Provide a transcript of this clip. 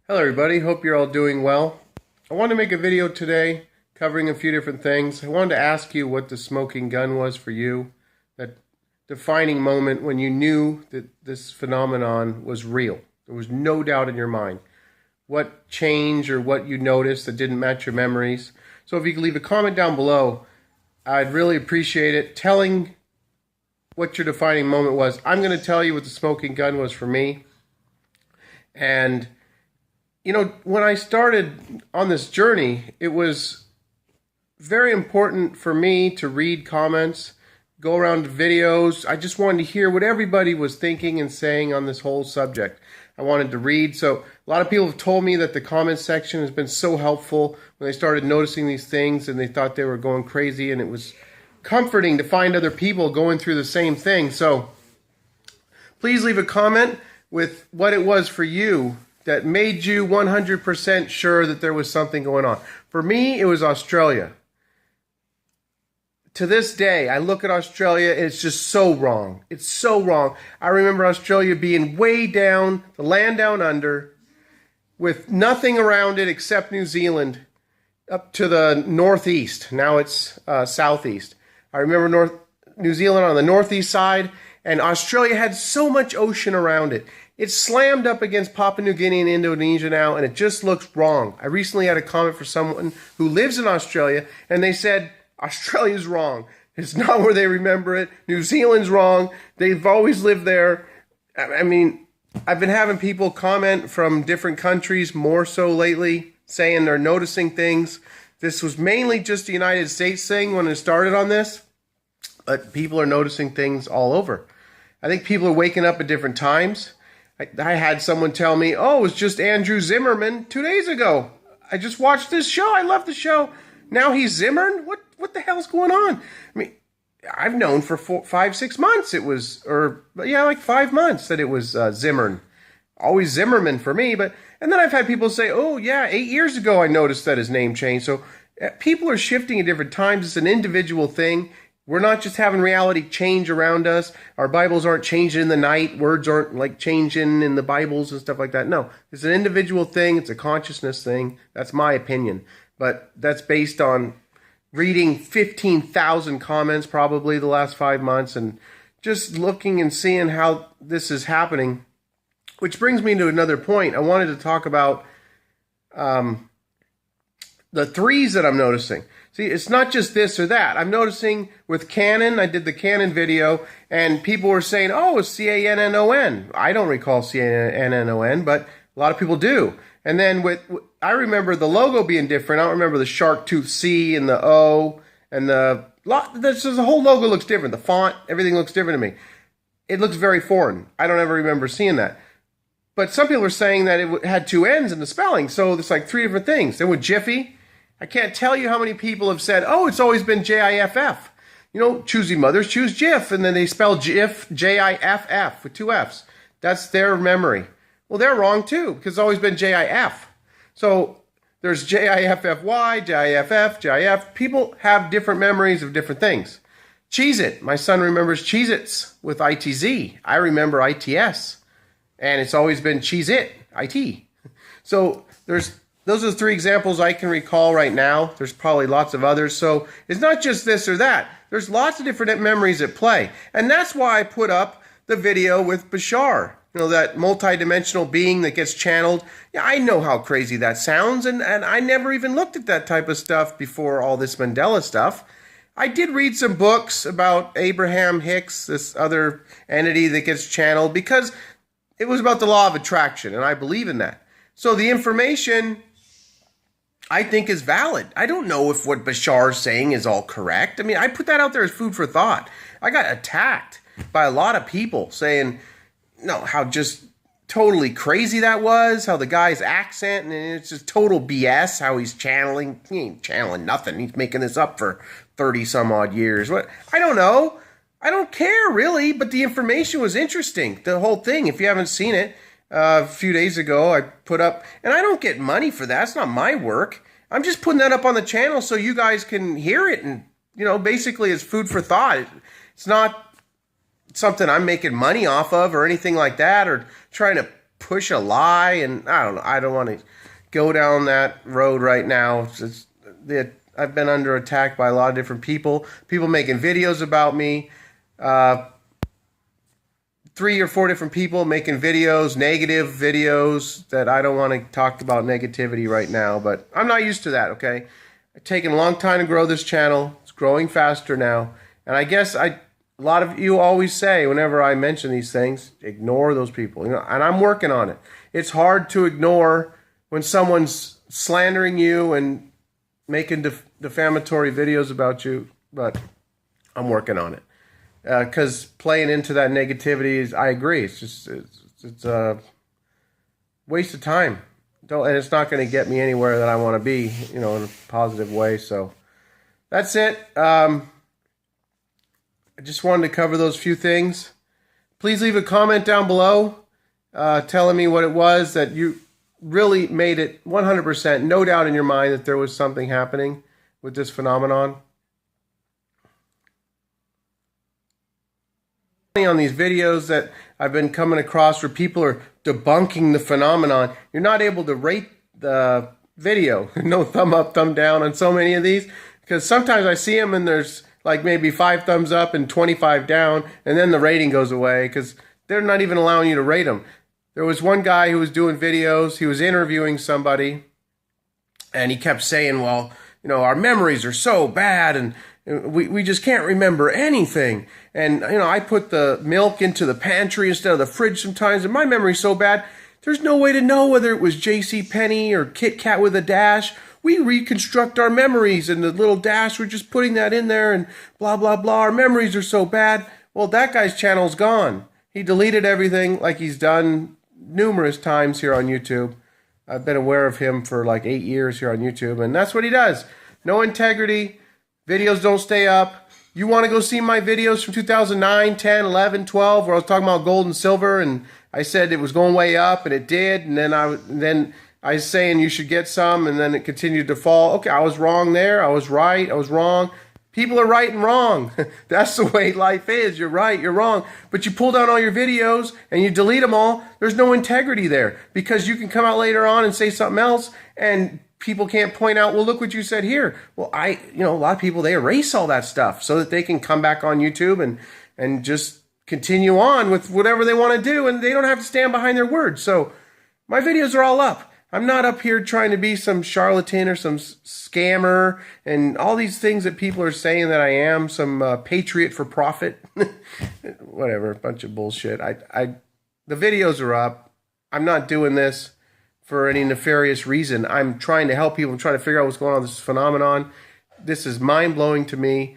Hello everybody, hope you're all doing well. I wanted to make a video today covering a few different things. I wanted to ask you what the smoking gun was for you, that defining moment when you knew that this phenomenon was real. There was no doubt in your mind. What changed or what you noticed that didn't match your memories. So if you could leave a comment down below, I'd really appreciate it. Telling what your defining moment was. I'm going to tell you what the smoking gun was for me. And you know, when I started on this journey, it was very important for me to read comments, go around to videos. I just wanted to hear what everybody was thinking and saying on this whole subject. I wanted to read. So a lot of people have told me that the comment section has been so helpful when they started noticing these things and they thought they were going crazy, and it was comforting to find other people going through the same thing. So please leave a comment with what it was for you that made you 100% sure that there was something going on. For me, it was Australia. To this day, I look at Australia and it's just so wrong. It's so wrong. I remember Australia being way down, the land down under, with nothing around it except New Zealand, up to the northeast. Now it's southeast. I remember New Zealand on the northeast side, and Australia had so much ocean around it. It's slammed up against Papua New Guinea and Indonesia now, and it just looks wrong. I recently had a comment for someone who lives in Australia, and they said, Australia's wrong. It's not where they remember it. New Zealand's wrong. They've always lived there. I mean, I've been having people comment from different countries more so lately, saying they're noticing things. This was mainly just a United States thing when it started on this, but people are noticing things all over. I think people are waking up at different times. I had someone tell me, oh, it was just Andrew Zimmerman 2 days ago. I just watched this show. I love the show. Now he's Zimmern? What the hell's going on? I mean, I've known for 5, 6 months it was, like 5 months that it was Zimmern. Always Zimmerman for me. And then I've had people say, oh, yeah, 8 years ago I noticed that his name changed. So people are shifting at different times. It's an individual thing. We're not just having reality change around us. Our Bibles aren't changing in the night. Words aren't like changing in the Bibles and stuff like that. No, it's an individual thing. It's a consciousness thing. That's my opinion. But that's based on reading 15,000 comments probably the last 5 months and just looking and seeing how this is happening. Which brings me to another point. I wanted to talk about the threes that I'm noticing. See, it's not just this or that. I'm noticing with Canon, I did the Canon video, and people were saying, oh, it's C-A-N-N-O-N. I don't recall C-A-N-N-O-N, but a lot of people do. And then I remember the logo being different. I don't remember the shark tooth C and the O, and the whole logo looks different. The font, everything looks different to me. It looks very foreign. I don't ever remember seeing that. But some people were saying that it had 2 N's in the spelling, so there's like 3 different things. Then with Jiffy, I can't tell you how many people have said, oh, it's always been J-I-F-F. You know, choosy mothers choose Jif, and then they spell Jif, J-I-F-F, with 2 F's. That's their memory. Well, they're wrong, too, because it's always been J-I-F. So there's J-I-F-F-Y, J-I-F-F, J-I-F. People have different memories of different things. Cheez-It. My son remembers Cheez-Its with I-T-Z. I remember I-T-S. And it's always been Cheez-It, I-T. So those are the 3 examples I can recall right now. There's probably lots of others. So it's not just this or that. There's lots of different memories at play. And that's why I put up the video with Bashar. You know, that multidimensional being that gets channeled. Yeah, I know how crazy that sounds. And I never even looked at that type of stuff before all this Mandela stuff. I did read some books about Abraham Hicks, this other entity that gets channeled, because it was about the law of attraction, and I believe in that. So the information, I think, is valid. I don't know if what Bashar's saying is all correct. I mean, I put that out there as food for thought. I got attacked by a lot of people saying, no, how just totally crazy that was, how the guy's accent, and it's just total BS, how he's channeling. He ain't channeling nothing. He's making this up for 30 some odd years. What? I don't know. I don't care, really, but the information was interesting. The whole thing, if you haven't seen it, a few days ago, I put up, and I don't get money for that. It's not my work. I'm just putting that up on the channel so you guys can hear it, and, you know, basically it's food for thought. It's not something I'm making money off of or anything like that, or trying to push a lie, and I don't know. I don't want to go down that road right now. I've been under attack by a lot of different people. People making videos about me. 3 or 4 different people making videos, negative videos, that I don't want to talk about negativity right now, but I'm not used to that, okay? It's taken a long time to grow this channel. It's growing faster now. And I guess a lot of you always say, whenever I mention these things, ignore those people. You know, and I'm working on it. It's hard to ignore when someone's slandering you and making defamatory videos about you, but I'm working on it. Because playing into that negativity I agree. It's a waste of time. And it's not going to get me anywhere that I want to be, you know, in a positive way. So that's it. I just wanted to cover those few things. Please leave a comment down below telling me what it was that you really made it 100%, no doubt in your mind that there was something happening with this phenomenon. On these videos that I've been coming across where people are debunking the phenomenon, you're not able to rate the video. No thumb up, thumb down on so many of these, because sometimes I see them and there's like maybe 5 thumbs up and 25 down, and then the rating goes away because they're not even allowing you to rate them. There was one guy who was doing videos, he was interviewing somebody, and he kept saying, well, you know, our memories are so bad, and we just can't remember anything. And, you know, I put the milk into the pantry instead of the fridge sometimes, and my memory's so bad, there's no way to know whether it was J.C. Penney or Kit Kat with a dash. We reconstruct our memories, and the little dash, we're just putting that in there, and blah, blah, blah. Our memories are so bad. Well, that guy's channel's gone. He deleted everything like he's done numerous times here on YouTube. I've been aware of him for like 8 years here on YouTube, and that's what he does. No integrity. Videos don't stay up. You want to go see my videos from 2009, 10, 11, 12, where I was talking about gold and silver, and I said it was going way up, and it did, and then I was saying you should get some, and then it continued to fall. Okay, I was wrong there. I was right. I was wrong. People are right and wrong. That's the way life is. You're right, you're wrong. But you pull down all your videos and you delete them all. There's no integrity there, because you can come out later on and say something else, and people can't point out, well, look what you said here. Well, a lot of people, they erase all that stuff so that they can come back on YouTube and just continue on with whatever they want to do, and they don't have to stand behind their words. So my videos are all up. I'm not up here trying to be some charlatan or some scammer and all these things that people are saying that I am, some patriot for profit. Whatever, a bunch of bullshit. The videos are up. I'm not doing this for any nefarious reason. I'm trying to help people. I'm trying to figure out what's going on with this phenomenon. This is mind-blowing to me.